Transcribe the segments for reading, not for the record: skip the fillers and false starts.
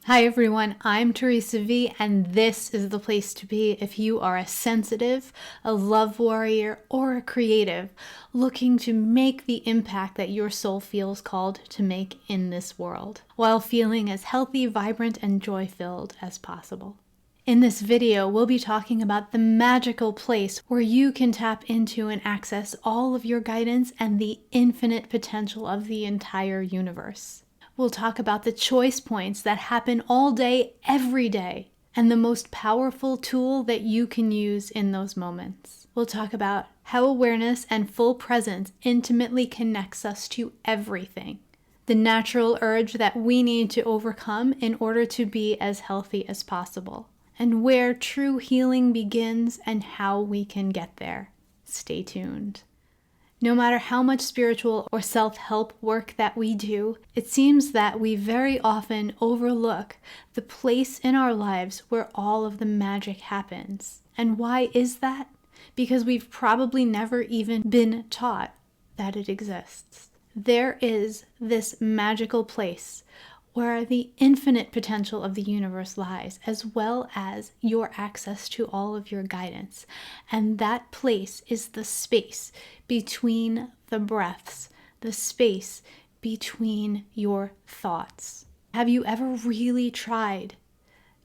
Hi everyone, I'm Theresa V, and this is the place to be if you are a sensitive, a love warrior, or a creative looking to make the impact that your soul feels called to make in this world, while feeling as healthy, vibrant, and joy-filled as possible. In this video, we'll be talking about the magical place where you can tap into and access all of your guidance and the infinite potential of the entire universe. We'll talk about the choice points that happen all day, every day, and the most powerful tool that you can use in those moments. We'll talk about how awareness and full presence intimately connects us to everything, the natural urge that we need to overcome in order to be as healthy as possible, and where true healing begins and how we can get there. Stay tuned. No matter how much spiritual or self-help work that we do, it seems that we very often overlook the place in our lives where all of the magic happens. And why is that? Because we've probably never even been taught that it exists. There is this magical place where the infinite potential of the universe lies, as well as your access to all of your guidance. And that place is the space between the breaths, the space between your thoughts. Have you ever really tried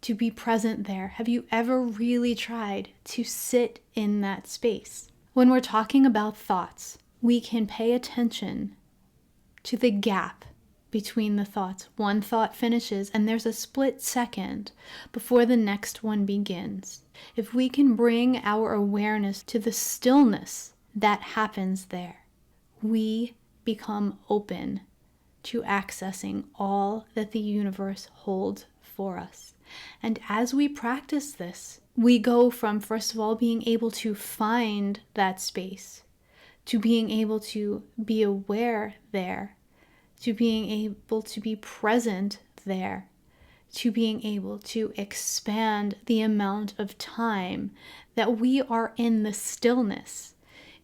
to be present there? Have you ever really tried to sit in that space? When we're talking about thoughts, we can pay attention to the gap between the thoughts. One thought finishes and there's a split second before the next one begins. If we can bring our awareness to the stillness that happens there, we become open to accessing all that the universe holds for us. And as we practice this, we go from, first of all, being able to find that space, to being able to be aware there, to being able to be present there, to being able to expand the amount of time that we are in the stillness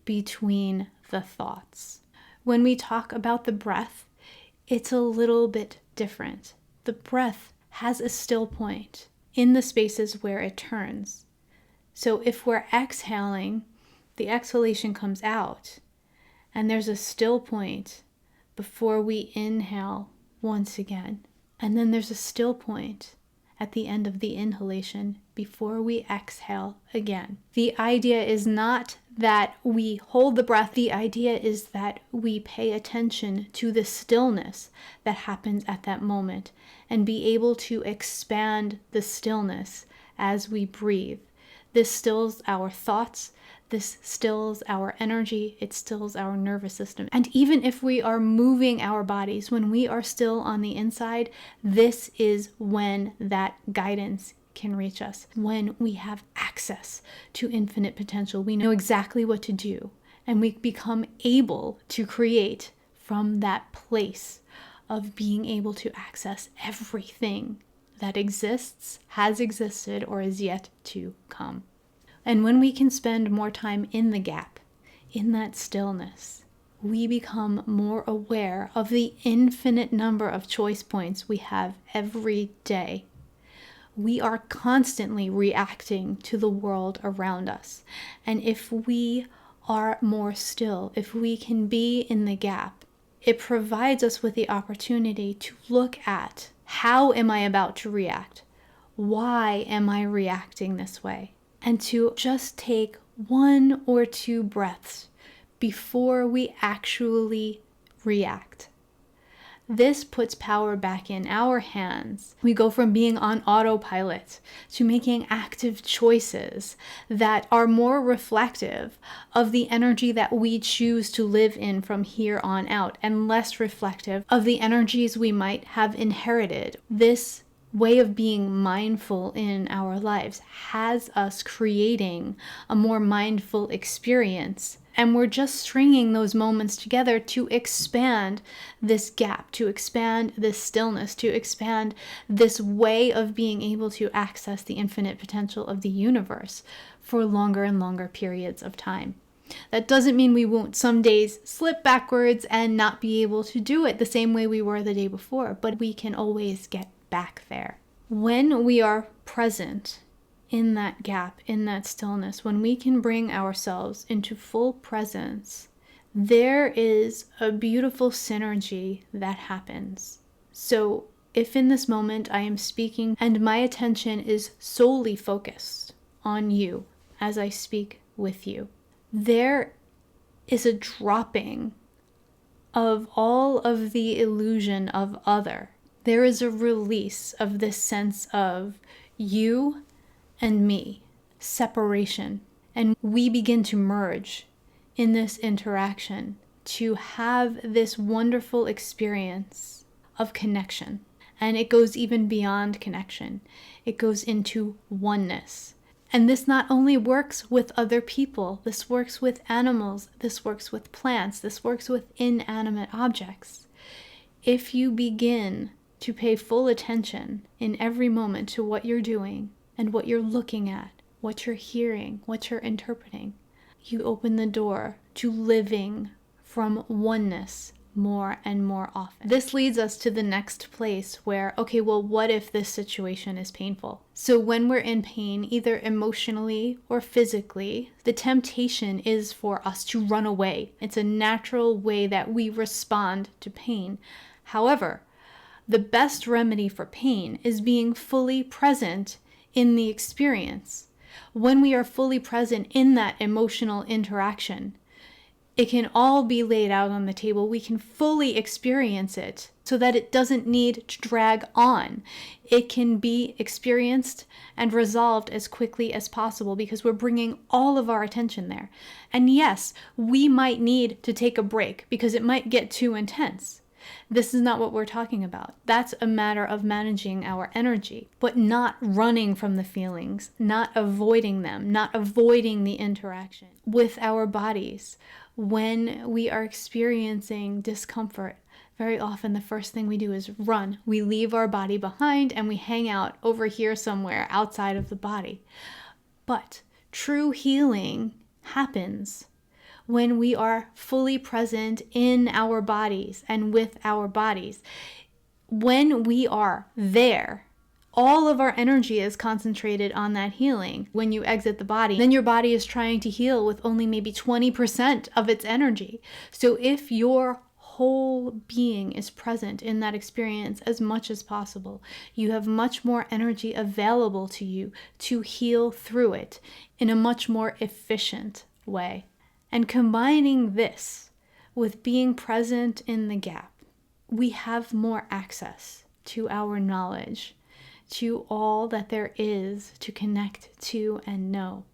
between the thoughts. When we talk about the breath, it's a little bit different. The breath has a still point in the spaces where it turns. So if we're exhaling, the exhalation comes out, and there's a still point before we inhale once again. And then there's a still point at the end of the inhalation before we exhale again. The idea is not that we hold the breath. The idea is that we pay attention to the stillness that happens at that moment and be able to expand the stillness as we breathe. This stills our thoughts. This stills our energy, it stills our nervous system. And even if we are moving our bodies, when we are still on the inside, this is when that guidance can reach us. When we have access to infinite potential, we know exactly what to do, and we become able to create from that place of being able to access everything that exists, has existed, or is yet to come. And when we can spend more time in the gap, in that stillness, we become more aware of the infinite number of choice points we have every day. We are constantly reacting to the world around us. And if we are more still, if we can be in the gap, it provides us with the opportunity to look at, how am I about to react? Why am I reacting this way? And to just take 1 or 2 breaths before we actually react. This puts power back in our hands. We go from being on autopilot to making active choices that are more reflective of the energy that we choose to live in from here on out, and less reflective of the energies we might have inherited. This way of being mindful in our lives has us creating a more mindful experience. And we're just stringing those moments together to expand this gap, to expand this stillness, to expand this way of being able to access the infinite potential of the universe for longer and longer periods of time. That doesn't mean we won't some days slip backwards and not be able to do it the same way we were the day before, but we can always get back there. When we are present in that gap, in that stillness, when we can bring ourselves into full presence, there is a beautiful synergy that happens. So if in this moment I am speaking and my attention is solely focused on you as I speak with you, there is a dropping of all of the illusion of other. There is a release of this sense of you and me, separation. And we begin to merge in this interaction to have this wonderful experience of connection. And it goes even beyond connection. It goes into oneness. And this not only works with other people, this works with animals, this works with plants, this works with inanimate objects. If you begin to pay full attention in every moment to what you're doing and what you're looking at, what you're hearing, what you're interpreting, you open the door to living from oneness more and more often. This leads us to the next place where, okay, well, what if this situation is painful? So when we're in pain, either emotionally or physically, the temptation is for us to run away. It's a natural way that we respond to pain. However, the best remedy for pain is being fully present in the experience. When we are fully present in that emotional interaction, it can all be laid out on the table. We can fully experience it so that it doesn't need to drag on. It can be experienced and resolved as quickly as possible because we're bringing all of our attention there. And yes, we might need to take a break because it might get too intense. This is not what we're talking about. That's a matter of managing our energy, but not running from the feelings, not avoiding them, not avoiding the interaction with our bodies. When we are experiencing discomfort, very often the first thing we do is run. We leave our body behind and we hang out over here somewhere outside of the body. But true healing happens when we are fully present in our bodies and with our bodies. When we are there, all of our energy is concentrated on that healing. When you exit the body, then your body is trying to heal with only maybe 20% of its energy. So if your whole being is present in that experience as much as possible, you have much more energy available to you to heal through it in a much more efficient way. And combining this with being present in the gap, we have more access to our knowledge, to all that there is to connect to and know.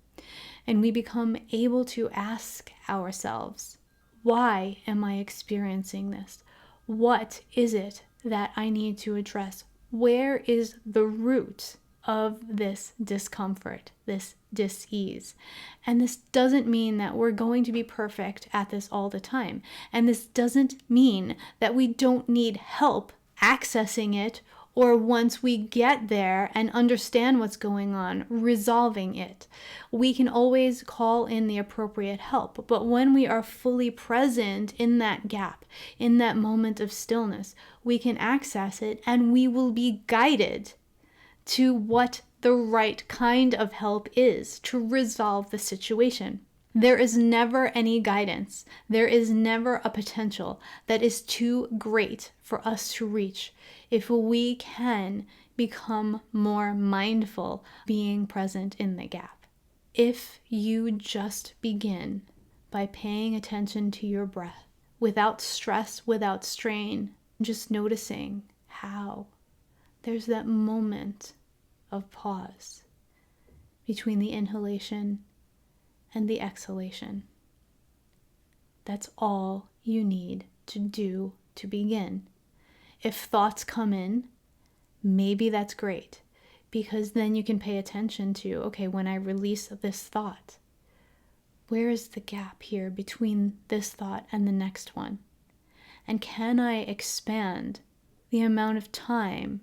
And we become able to ask ourselves, why am I experiencing this? What is it that I need to address? Where is the root of this discomfort, this dis-ease? And this doesn't mean that we're going to be perfect at this all the time. And this doesn't mean that we don't need help accessing it, or once we get there and understand what's going on, resolving it. We can always call in the appropriate help. But when we are fully present in that gap, in that moment of stillness, we can access it and we will be guided to what the right kind of help is to resolve the situation. There is never any guidance. There is never a potential that is too great for us to reach if we can become more mindful being present in the gap. If you just begin by paying attention to your breath without stress, without strain, just noticing how there's that moment of pause between the inhalation and the exhalation. That's all you need to do to begin. If thoughts come in, maybe that's great, because then you can pay attention to, okay, when I release this thought, where is the gap here between this thought and the next one? And can I expand the amount of time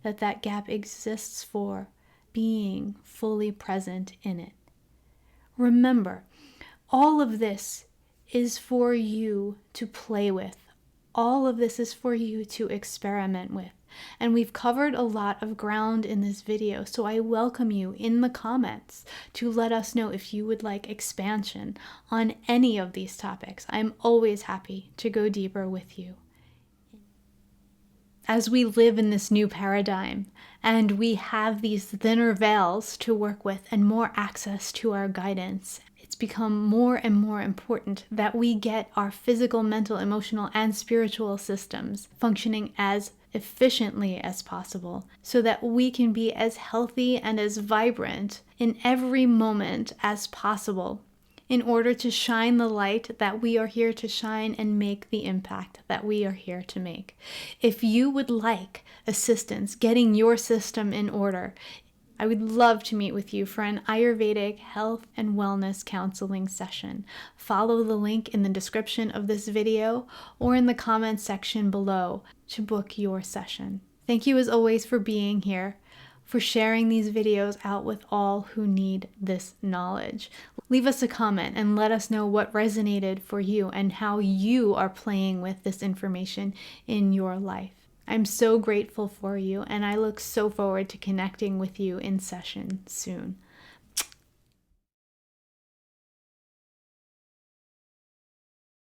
that that gap exists for being fully present in it? Remember, all of this is for you to play with. All of this is for you to experiment with. And we've covered a lot of ground in this video, so I welcome you in the comments to let us know if you would like expansion on any of these topics. I'm always happy to go deeper with you. As we live in this new paradigm and we have these thinner veils to work with and more access to our guidance, it's become more and more important that we get our physical, mental, emotional, and spiritual systems functioning as efficiently as possible so that we can be as healthy and as vibrant in every moment as possible, in order to shine the light that we are here to shine and make the impact that we are here to make. If you would like assistance getting your system in order, I would love to meet with you for an Ayurvedic health and wellness counseling session. Follow the link in the description of this video or in the comments section below to book your session. Thank you as always for being here, for sharing these videos out with all who need this knowledge. Leave us a comment and let us know what resonated for you and how you are playing with this information in your life. I'm so grateful for you, and I look so forward to connecting with you in session soon.